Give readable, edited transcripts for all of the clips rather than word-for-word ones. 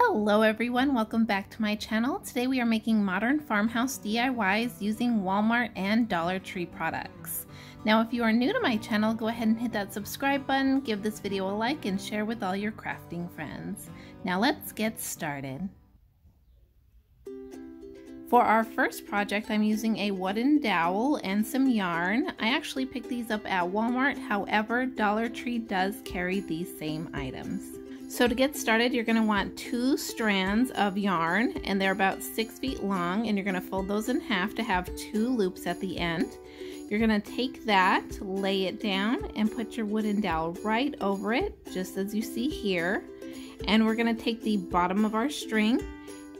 Hello everyone, welcome back to my channel. Today we are making modern farmhouse DIYs using Walmart and Dollar Tree products. Now if you are new to my channel, go ahead and hit that subscribe button, give this video a like, and share with all your crafting friends. Now let's get started. For our first project, I'm using a wooden dowel and some yarn. I actually picked these up at Walmart, however, Dollar Tree does carry these same items. So to get started, you're going to want 2 strands of yarn, and they're about 6 feet long, and you're going to fold those in half to have 2 loops at the end. You're going to take that, lay it down, and put your wooden dowel right over it, just as you see here. And we're going to take the bottom of our string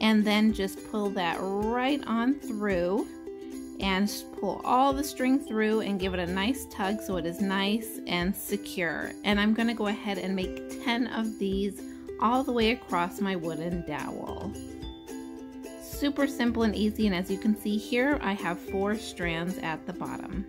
and then just pull that right on through and pull all the string through and give it a nice tug so it is nice and secure. And I'm going to go ahead and make 10 of these all the way across my wooden dowel. Super simple and easy, and as you can see here, I have 4 strands at the bottom.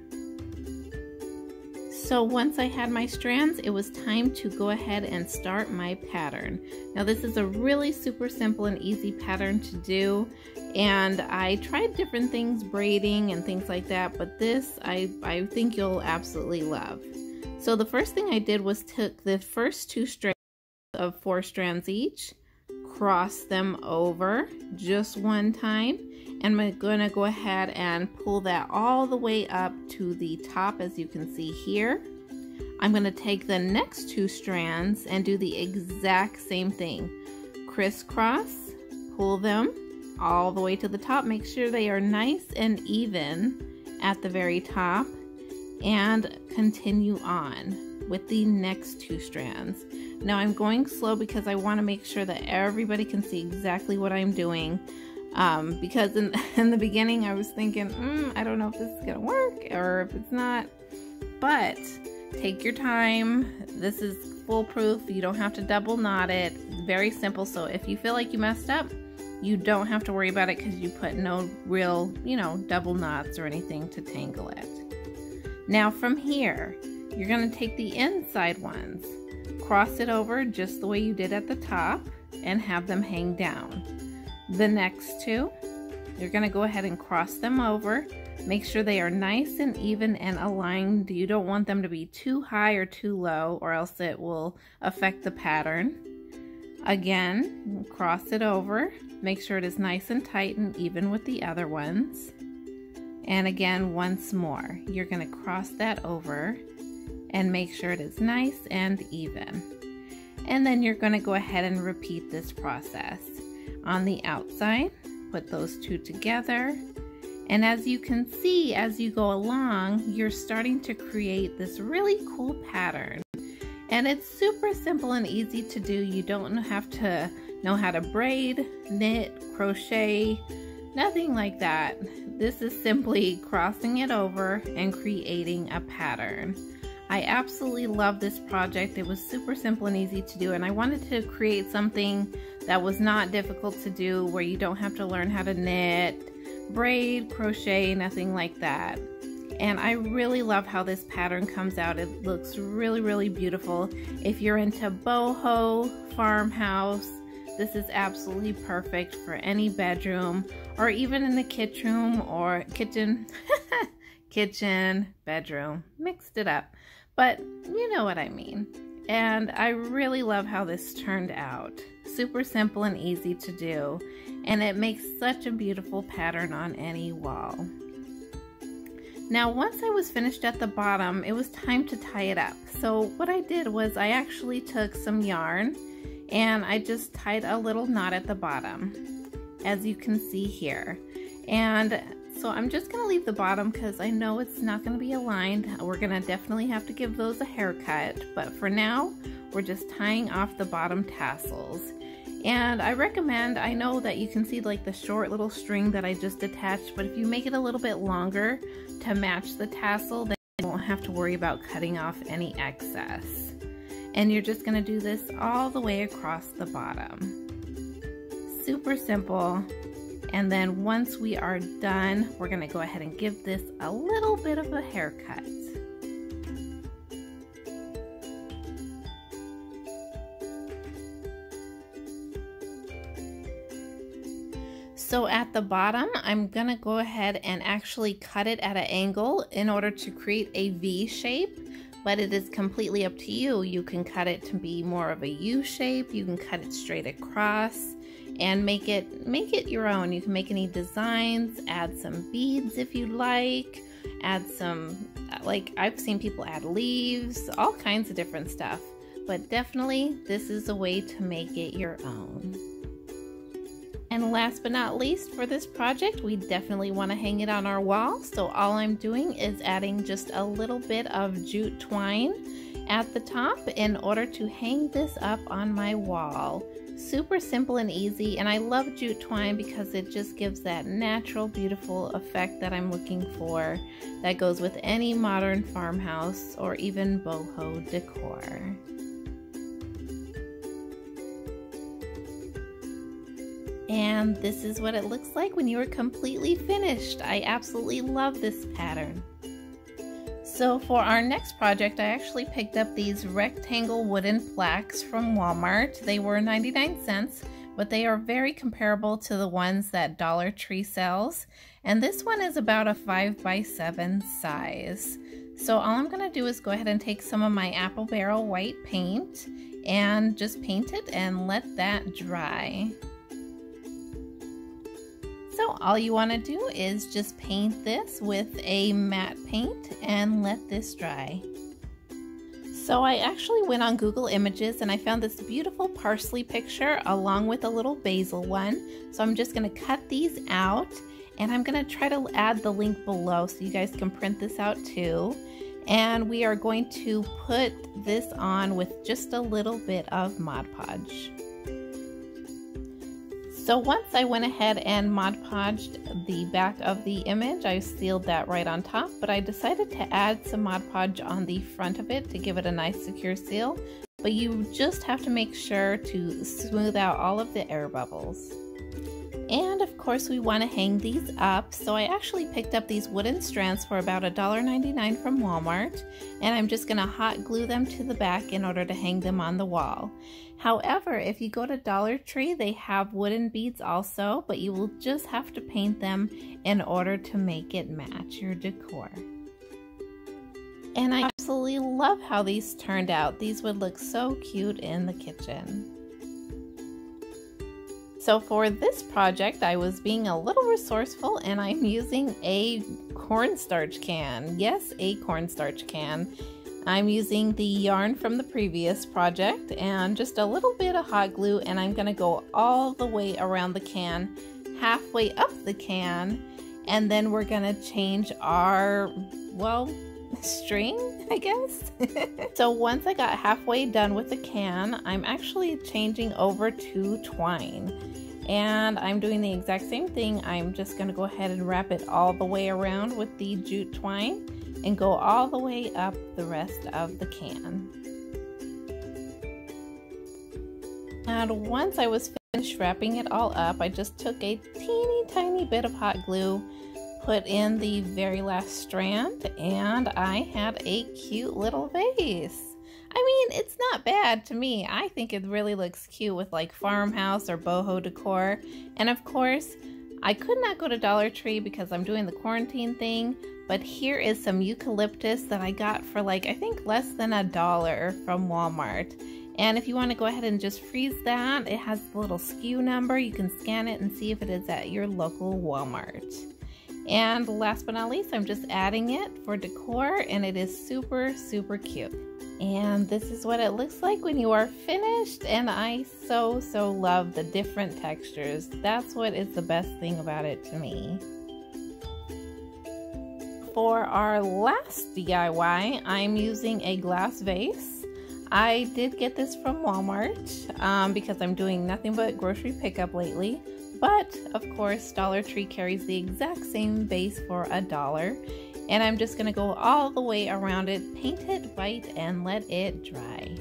So once I had my strands, it was time to go ahead and start my pattern. Now this is a really super simple and easy pattern to do, and I tried different things, braiding and things like that, but this I think you'll absolutely love. So the first thing I did was took the first 2 strands of 4 strands each, cross them over just one time, and I'm going to go ahead and pull that all the way up to the top, as you can see here. I'm going to take the next 2 strands and do the exact same thing. Crisscross, pull them all the way to the top. Make sure they are nice and even at the very top, and continue on with the next 2 strands. Now I'm going slow because I want to make sure that everybody can see exactly what I'm doing. Because in the beginning I was thinking, I don't know if this is gonna work or if it's not, but take your time. This is foolproof. You don't have to double knot it. It's very simple. So if you feel like you messed up, you don't have to worry about it because you put no real, double knots or anything to tangle it. Now from here, you're gonna take the inside ones, cross it over just the way you did at the top, and have them hang down. The next 2, you're going to go ahead and cross them over. Make sure they are nice and even and aligned. You don't want them to be too high or too low, or else it will affect the pattern. Again, cross it over. Make sure it is nice and tight and even with the other ones. And again, once more, you're going to cross that over and make sure it is nice and even. And then you're going to go ahead and repeat this process. On the outside, put those 2 together, and as you can see, as you go along, you're starting to create this really cool pattern. And it's super simple and easy to do. You don't have to know how to braid, knit, crochet, nothing like that. This is simply crossing it over and creating a pattern. I absolutely love this project. It was super simple and easy to do, and I wanted to create something that was not difficult to do, where you don't have to learn how to knit, braid, crochet, nothing like that. And I really love how this pattern comes out. It looks really, really beautiful. If you're into boho, farmhouse, this is absolutely perfect for any bedroom, or even in the kitchen or kitchen, bedroom, mixed it up. But you know what I mean. And I really love how this turned out. Super simple and easy to do. And it makes such a beautiful pattern on any wall. Now, once I was finished at the bottom, it was time to tie it up. So what I did was I actually took some yarn and I just tied a little knot at the bottom, as you can see here. And so I'm just going to leave the bottom because I know it's not going to be aligned. We're going to definitely have to give those a haircut, but for now we're just tying off the bottom tassels. And I recommend, I know that you can see like the short little string that I just attached, but if you make it a little bit longer to match the tassel, then you won't have to worry about cutting off any excess. And you're just going to do this all the way across the bottom. Super simple. And then once we are done, we're going to go ahead and give this a little bit of a haircut. So at the bottom, I'm gonna go ahead and actually cut it at an angle in order to create a V shape, but it is completely up to you. You can cut it to be more of a U shape, you can cut it straight across and make it your own. You can make any designs, add some beads if you'd like, add some, like I've seen people add leaves, all kinds of different stuff. But definitely this is a way to make it your own. And last but not least, for this project, we definitely want to hang it on our wall. So all I'm doing is adding just a little bit of jute twine at the top in order to hang this up on my wall. Super simple and easy, and I love jute twine because it just gives that natural, beautiful effect that I'm looking for that goes with any modern farmhouse or even boho decor. And this is what it looks like when you are completely finished. I absolutely love this pattern. So for our next project, I actually picked up these rectangle wooden plaques from Walmart. They were 99 cents, but they are very comparable to the ones that Dollar Tree sells. And this one is about a 5x7 size. So all I'm gonna do is go ahead and take some of my apple barrel white paint and just paint it and let that dry. So all you want to do is just paint this with a matte paint and let this dry. So I actually went on Google Images and I found this beautiful parsley picture along with a little basil one. So I'm just going to cut these out and I'm going to try to add the link below so you guys can print this out too. And we are going to put this on with just a little bit of Mod Podge. So once I went ahead and Mod Podged the back of the image, I sealed that right on top, but I decided to add some Mod Podge on the front of it to give it a nice secure seal. But you just have to make sure to smooth out all of the air bubbles. And of course we want to hang these up, so I actually picked up these wooden strands for about $1.99 from Walmart, and I'm just going to hot glue them to the back in order to hang them on the wall. However, if you go to Dollar Tree, they have wooden beads also, but you will just have to paint them in order to make it match your decor. And I absolutely love how these turned out. These would look so cute in the kitchen. So for this project, I was being a little resourceful and I'm using a cornstarch can. Yes, a cornstarch can. I'm using the yarn from the previous project and just a little bit of hot glue, and I'm going to go all the way around the can, halfway up the can, and then we're going to change our, well, string, I guess. So once I got halfway done with the can, I'm actually changing over to twine. And I'm doing the exact same thing. I'm just going to go ahead and wrap it all the way around with the jute twine and go all the way up the rest of the can. And once I was finished wrapping it all up, I just took a teeny tiny bit of hot glue, put in the very last strand, and I had a cute little vase. I mean, it's not bad to me. I think it really looks cute with like farmhouse or boho decor. And of course, I could not go to Dollar Tree because I'm doing the quarantine thing, but here is some eucalyptus that I got for like, I think less than $1 from Walmart. And if you want to go ahead and just freeze that, it has the little SKU number. You can scan it and see if it is at your local Walmart. And last but not least, I'm just adding it for decor, and it is super, super cute. And this is what it looks like when you are finished, and I so love the different textures. That's what is the best thing about it to me. For our last DIY, I'm using a glass vase. I did get this from Walmart because I'm doing nothing but grocery pickup lately. But of course, Dollar Tree carries the exact same vase for $1. And I'm just gonna go all the way around it, paint it white, and let it dry.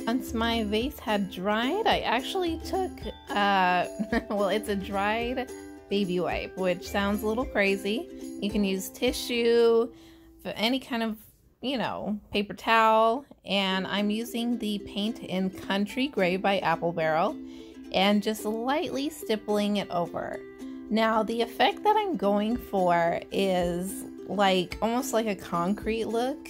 Once my vase had dried, I actually took, well, it's a dried baby wipe, which sounds a little crazy. You can use tissue, any kind of, you know, paper towel, and I'm using the paint in Country Gray by Apple Barrel. and just lightly stippling it over. Now the effect that I'm going for is like almost like a concrete look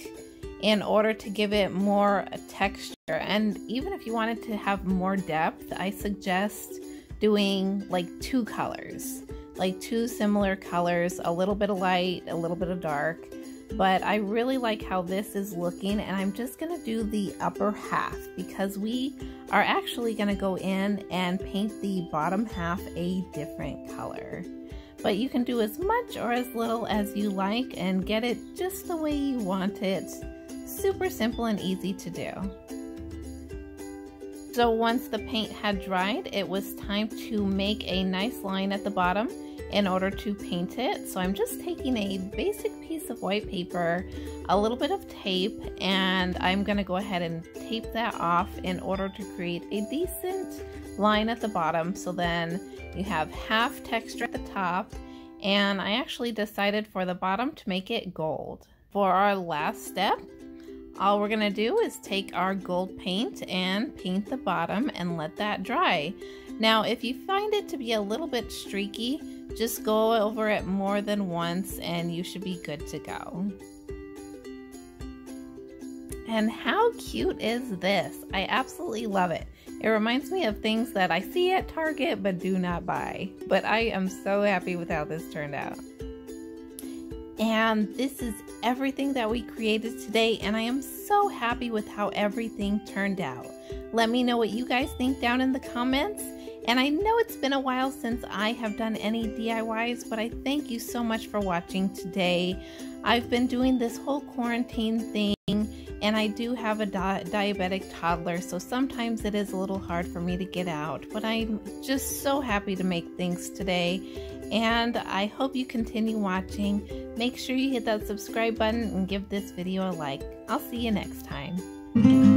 in order to give it more texture. And even if you wanted to have more depth, I suggest doing like two colors, like two similar colors, a little bit of light, a little bit of dark. But I really like how this is looking, and I'm just gonna do the upper half because we are actually gonna go in and paint the bottom half a different color. But you can do as much or as little as you like and get it just the way you want it. Super simple and easy to do. So once the paint had dried, it was time to make a nice line at the bottom in order to paint it. So I'm just taking a basic piece of white paper, a little bit of tape, and I'm gonna go ahead and tape that off in order to create a decent line at the bottom. So then you have half texture at the top, and I actually decided for the bottom to make it gold. For our last step, all we're gonna do is take our gold paint and paint the bottom and let that dry. Now, if you find it to be a little bit streaky, just go over it more than once and you should be good to go. And how cute is this? I absolutely love it. It reminds me of things that I see at Target but do not buy. But I am so happy with how this turned out. And this is everything that we created today, and I am so happy with how everything turned out. Let me know what you guys think down in the comments. And I know it's been a while since I have done any DIYs, but I thank you so much for watching today. I've been doing this whole quarantine thing, and I do have a diabetic toddler, so sometimes it is a little hard for me to get out, but I'm just so happy to make things today, and I hope you continue watching. Make sure you hit that subscribe button and give this video a like. I'll see you next time.